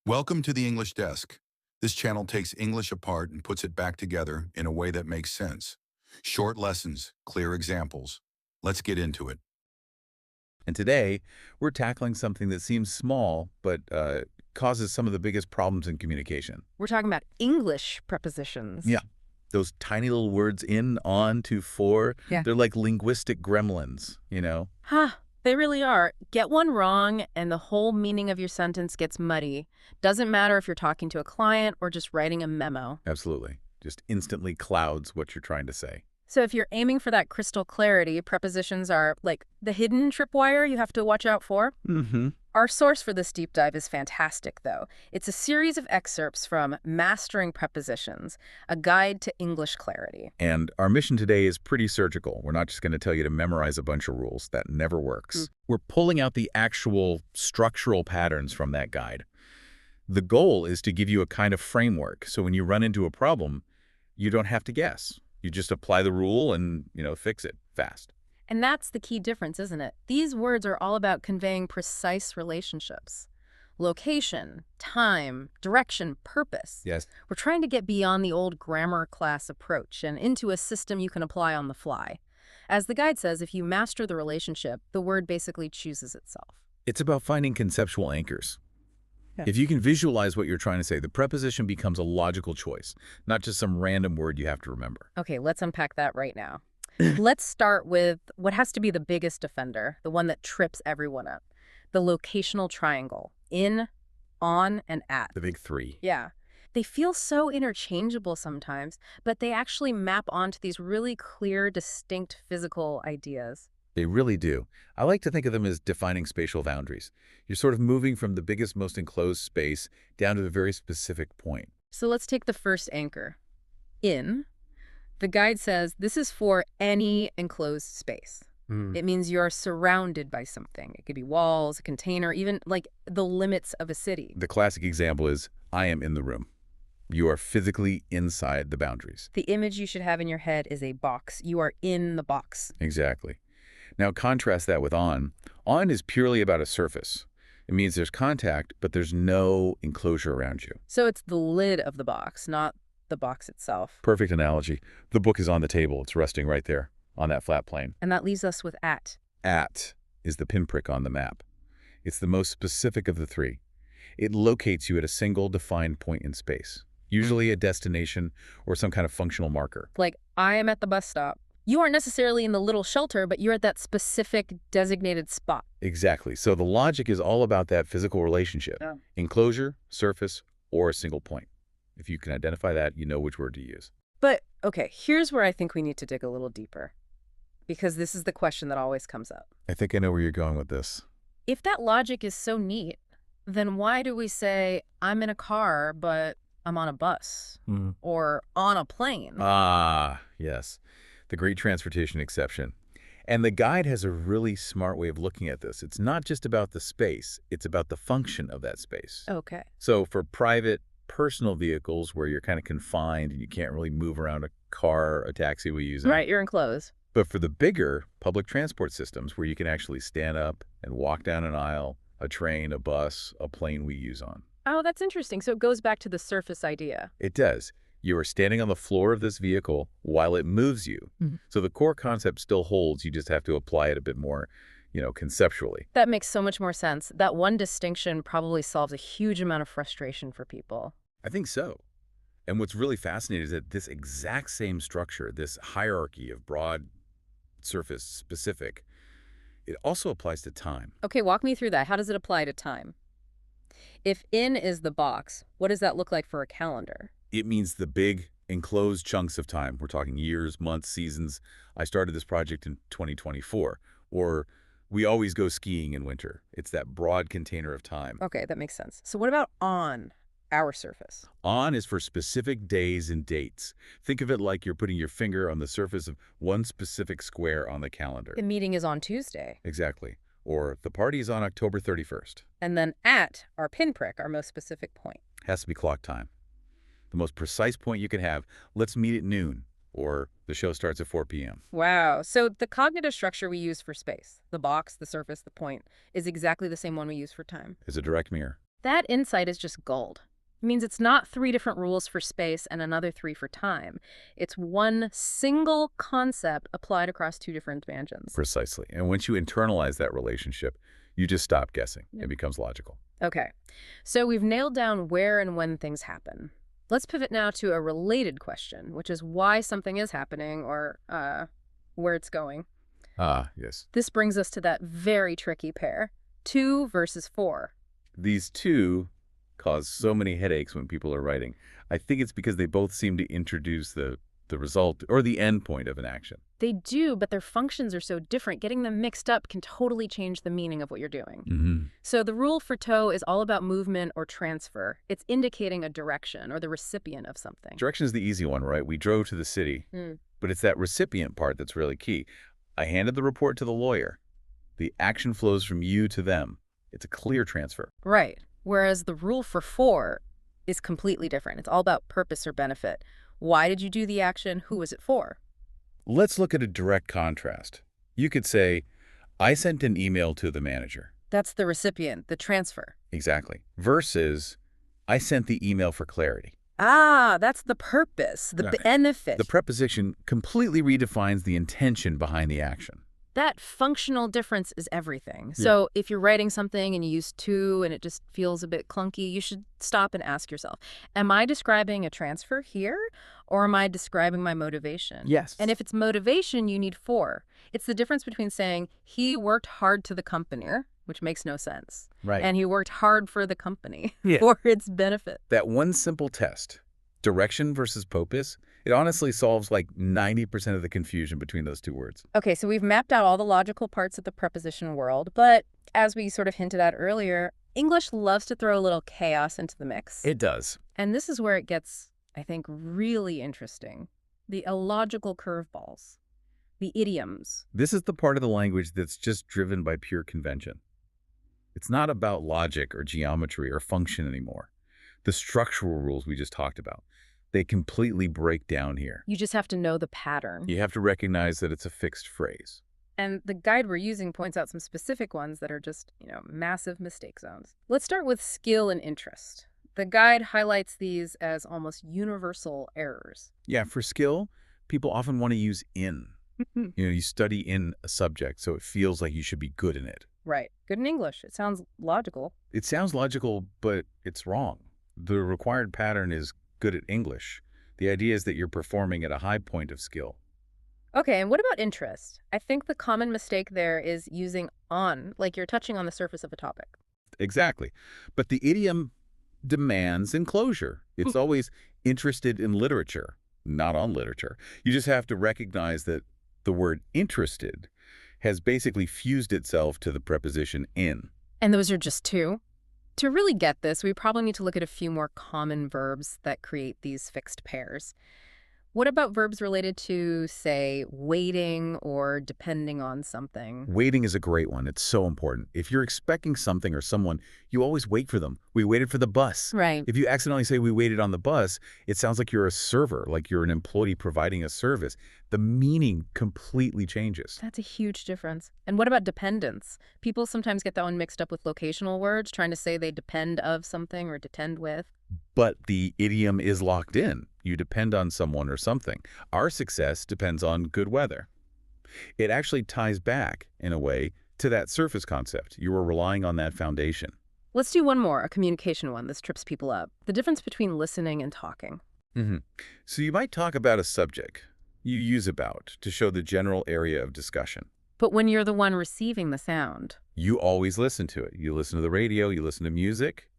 Welcome to the English Desk. This channel takes English apart and puts it back together in a way that makes sense. Short lessons, clear examples. Let's get into it. And today, we're tackling something that seems small, but causes some of the biggest problems in communication. We're talking about English prepositions. Yeah. Those tiny little words in, on, to, for, Yeah. they're like linguistic gremlins, you know? Huh, they really are. Get one wrong and the whole meaning of your sentence gets muddy. Doesn't matter if you're talking to a client or just writing a memo. Absolutely. Just instantly clouds what you're trying to say. So if you're aiming for that crystal clarity, prepositions are like the hidden tripwire you have to watch out for. Mm-hmm. Our source for this deep dive is fantastic, though. It's a series of excerpts from Mastering Prepositions, a guide to English clarity. And our mission today is pretty surgical. We're not just going to tell you to memorize a bunch of rules. That never works. We're pulling out the actual structural patterns from that guide. The goal is to give you a kind of framework, so when you run into a problem, you don't have to guess. You just apply the rule and, fix it fast. And that's the key difference, isn't it? These words are all about conveying precise relationships. Location, time, direction, purpose. Yes. We're trying to get beyond the old grammar class approach and into a system you can apply on the fly. As the guide says, if you master the relationship, the word basically chooses itself. It's about finding conceptual anchors. Yeah. If you can visualize what you're trying to say, the preposition becomes a logical choice, not just some random word you have to remember. Okay, let's unpack that right now. Let's start with what has to be the biggest offender, the one that trips everyone up. The locational triangle. In, on, and at. The big three. Yeah. They feel so interchangeable sometimes, but they actually map onto these really clear, distinct physical ideas. They really do. I like to think of them as defining spatial boundaries. You're sort of moving from the biggest, most enclosed space down to a very specific point. So let's take the first anchor. In. The guide says this is for any enclosed space. It means you're surrounded by something. It could be walls, a container, even like the limits of a city. The classic example is, I am in the room. You are physically inside the boundaries. The image you should have in your head is a box. You are in the box. Exactly. Now contrast that with on. On is purely about a surface. It means there's contact, but there's no enclosure around you. So it's the lid of the box, not the box itself. Perfect analogy. The book is on the table. It's resting right there on that flat plane. And that leaves us with at. At is the pinprick on the map. It's the most specific of the three. It locates you at a single defined point in space, usually a destination or some kind of functional marker. Like, I am at the bus stop. You aren't necessarily in the little shelter, but you're at that specific designated spot. Exactly. So the logic is all about that physical relationship. Yeah. Enclosure, surface, or a single point. If you can identify that, you know which word to use. But, okay, here's where I think we need to dig a little deeper, because this is the question that always comes up. I think I know where you're going with this. If that logic is so neat, then why do we say, I'm in a car, but I'm on a bus, or on a plane? Ah, yes. The great transportation exception. And the guide has a really smart way of looking at this. It's not just about the space, it's about the function of that space. Okay. So for private, personal vehicles where you're kind of confined and you can't really move around a car, a taxi we use. Right, you're enclosed. But for the bigger public transport systems where you can actually stand up and walk down an aisle, a train, a bus, a plane we use on. Oh, that's interesting. So it goes back to the surface idea. It does. You are standing on the floor of this vehicle while it moves you. So the core concept still holds. You just have to apply it a bit more, conceptually. That makes so much more sense. That one distinction probably solves a huge amount of frustration for people. I think so. And what's really fascinating is that this exact same structure, this hierarchy of broad, surface, specific, it also applies to time. Okay, walk me through that. How does it apply to time? If in is the box, what does that look like for a calendar? It means the big, enclosed chunks of time. We're talking years, months, seasons. I started this project in 2024. Or we always go skiing in winter. It's that broad container of time. Okay, that makes sense. So what about on, our surface? On is for specific days and dates. Think of it like you're putting your finger on the surface of one specific square on the calendar. The meeting is on Tuesday. Exactly. Or the party is on October 31st. And then at, our pinprick, our most specific point. Has to be clock time. The most precise point you can have, let's meet at noon, or the show starts at 4 p.m. Wow. So the cognitive structure we use for space, the box, the surface, the point, is exactly the same one we use for time. It's a direct mirror. That insight is just gold. It means it's not 3 different rules for space and another 3 for time. It's one single concept applied across 2 different dimensions. Precisely. And once you internalize that relationship, you just stop guessing. It becomes logical. Okay, so we've nailed down where and when things happen. Let's pivot now to a related question, which is why something is happening or where it's going. Ah, yes. This brings us to that very tricky pair, 2 versus 4. These two cause so many headaches when people are writing. I think it's because they both seem to introduce the result or the end point of an action. They do, but their functions are so different. Getting them mixed up can totally change the meaning of what you're doing. Mm-hmm. So the rule for tow is all about movement or transfer. It's indicating a direction or the recipient of something. Direction is the easy one, right? We drove to the city, but it's that recipient part that's really key. I handed the report to the lawyer. The action flows from you to them. It's a clear transfer. Right. Whereas the rule for 4 is completely different. It's all about purpose or benefit. Why did you do the action? Who was it for? Let's look at a direct contrast. You could say, I sent an email to the manager. That's the recipient, the transfer. Exactly. Versus, I sent the email for clarity. Ah, that's the purpose, the benefit. The preposition completely redefines the intention behind the action. That functional difference is everything. So if you're writing something and you use to and it just feels a bit clunky, you should stop and ask yourself, am I describing a transfer here or am I describing my motivation? Yes. And if it's motivation, you need 4. It's the difference between saying he worked hard to the company, which makes no sense, Right. and he worked hard for the company for its benefit. That one simple test, direction versus purpose, it honestly solves like 90% of the confusion between those two words. Okay, so we've mapped out all the logical parts of the preposition world, but as we sort of hinted at earlier, English loves to throw a little chaos into the mix. It does. And this is where it gets, I think, really interesting. The illogical curveballs, the idioms. This is the part of the language that's just driven by pure convention. It's not about logic or geometry or function anymore. The structural rules we just talked about, they completely break down here. You just have to know the pattern. You have to recognize that it's a fixed phrase. And the guide we're using points out some specific ones that are just, massive mistake zones. Let's start with skill and interest. The guide highlights these as almost universal errors. Yeah, for skill, people often want to use in. You study in a subject, so it feels like you should be good in it. Right. Good in English. It sounds logical. It sounds logical, but it's wrong. The required pattern is good at English. The idea is that you're performing at a high point of skill. Okay, and what about interest? I think the common mistake there is using on, like you're touching on the surface of a topic. Exactly. But the idiom demands enclosure. It's always interested in literature, not on literature. You just have to recognize that the word interested has basically fused itself to the preposition in. And those are just 2? To really get this, we probably need to look at a few more common verbs that create these fixed pairs. What about verbs related to, say, waiting or depending on something? Waiting is a great one. It's so important. If you're expecting something or someone, you always wait for them. We waited for the bus. Right. If you accidentally say we waited on the bus, it sounds like you're a server, like you're an employee providing a service. The meaning completely changes. That's a huge difference. And what about dependence? People sometimes get that one mixed up with locational words, trying to say they depend of something or depend with. But the idiom is locked in. You depend on someone or something. Our success depends on good weather. It actually ties back, in a way, to that surface concept. You are relying on that foundation. Let's do one more, a communication one. This trips people up. The difference between listening and talking. So you might talk about a subject. You use about to show the general area of discussion. But when you're the one receiving the sound, You always listen to it. You listen to the radio, you listen to music.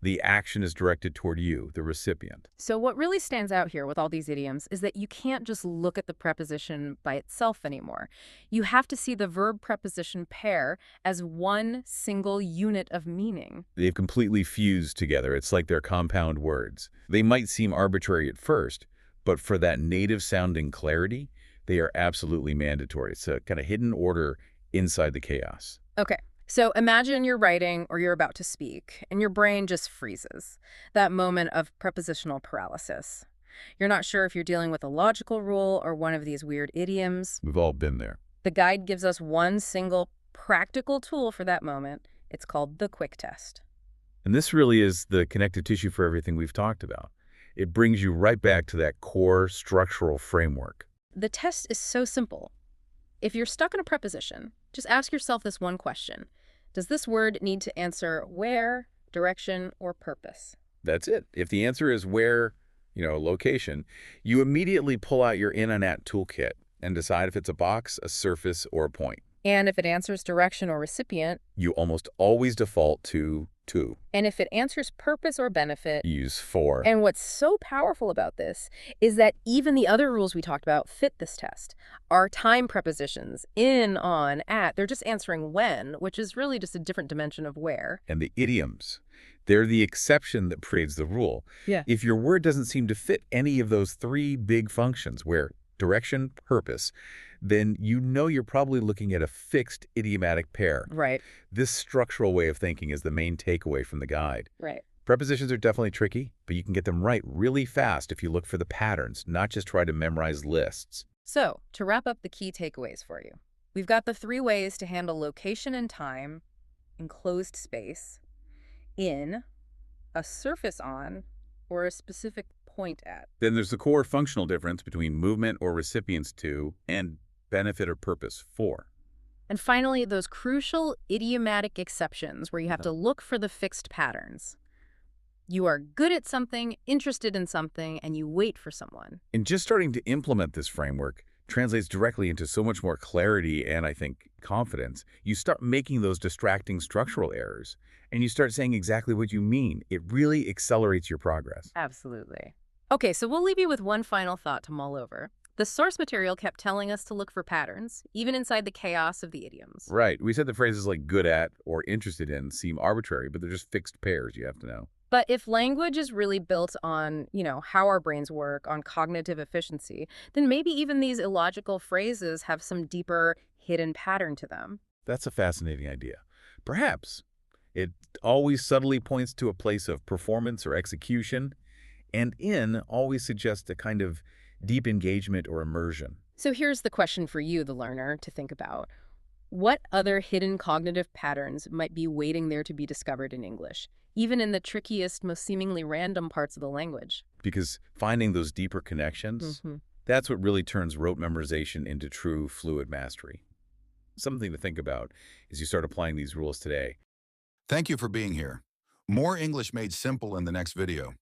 The action is directed toward you, the recipient. So what really stands out here with all these idioms is that you can't just look at the preposition by itself anymore. You have to see the verb-preposition pair as one single unit of meaning. They've completely fused together. It's like they're compound words. They might seem arbitrary at first, but for that native-sounding clarity, they are absolutely mandatory. It's a kind of hidden order inside the chaos. Okay. So imagine you're writing or you're about to speak, and your brain just freezes. That moment of prepositional paralysis. You're not sure if you're dealing with a logical rule or one of these weird idioms. We've all been there. The guide gives us one single practical tool for that moment. It's called the quick test. And this really is the connective tissue for everything we've talked about. It brings you right back to that core structural framework. The test is so simple. If you're stuck in a preposition, just ask yourself this one question. Does this word need to answer where, direction, or purpose? That's it. If the answer is where, location, you immediately pull out your in and at toolkit and decide if it's a box, a surface, or a point. And if it answers direction or recipient, You almost always default to. and if it answers purpose or benefit, Use for. and what's so powerful about this is that even the other rules we talked about fit this test. Our time prepositions, in, on, at, they're just answering when, which is really just a different dimension of where. And the idioms. They're the exception that proves the rule. Yeah. If your word doesn't seem to fit any of those three big functions, where direction, purpose, then you're probably looking at a fixed idiomatic pair. Right, This structural way of thinking is the main takeaway from the guide. right. Prepositions are definitely tricky, but you can get them right really fast if you look for the patterns, not just try to memorize lists. So, to wrap up the key takeaways for you, we've got the 3 ways to handle location and time, enclosed space, in, a surface on, or a specific point at. Then there's the core functional difference between movement or recipients to and benefit or purpose for. And finally, those crucial idiomatic exceptions where you have to look for the fixed patterns. You are good at something, interested in something, and you wait for someone. And just starting to implement this framework translates directly into so much more clarity and, I think, confidence. You start making those distracting structural errors, and you start saying exactly what you mean. It really accelerates your progress. Absolutely. Okay, so we'll leave you with one final thought to mull over. The source material kept telling us to look for patterns, even inside the chaos of the idioms. Right. We said the phrases like good at or interested in seem arbitrary, but they're just fixed pairs you have to know. But if language is really built on, how our brains work, on cognitive efficiency, then maybe even these illogical phrases have some deeper hidden pattern to them. That's a fascinating idea. Perhaps it always subtly points to a place of performance or execution, and in always suggests a kind of deep engagement or immersion. So here's the question for you, the learner, to think about. What other hidden cognitive patterns might be waiting there to be discovered in English, even in the trickiest, most seemingly random parts of the language? Because finding those deeper connections, that's what really turns rote memorization into true fluid mastery. Something to think about as you start applying these rules today. Thank you for being here. More English made simple in the next video.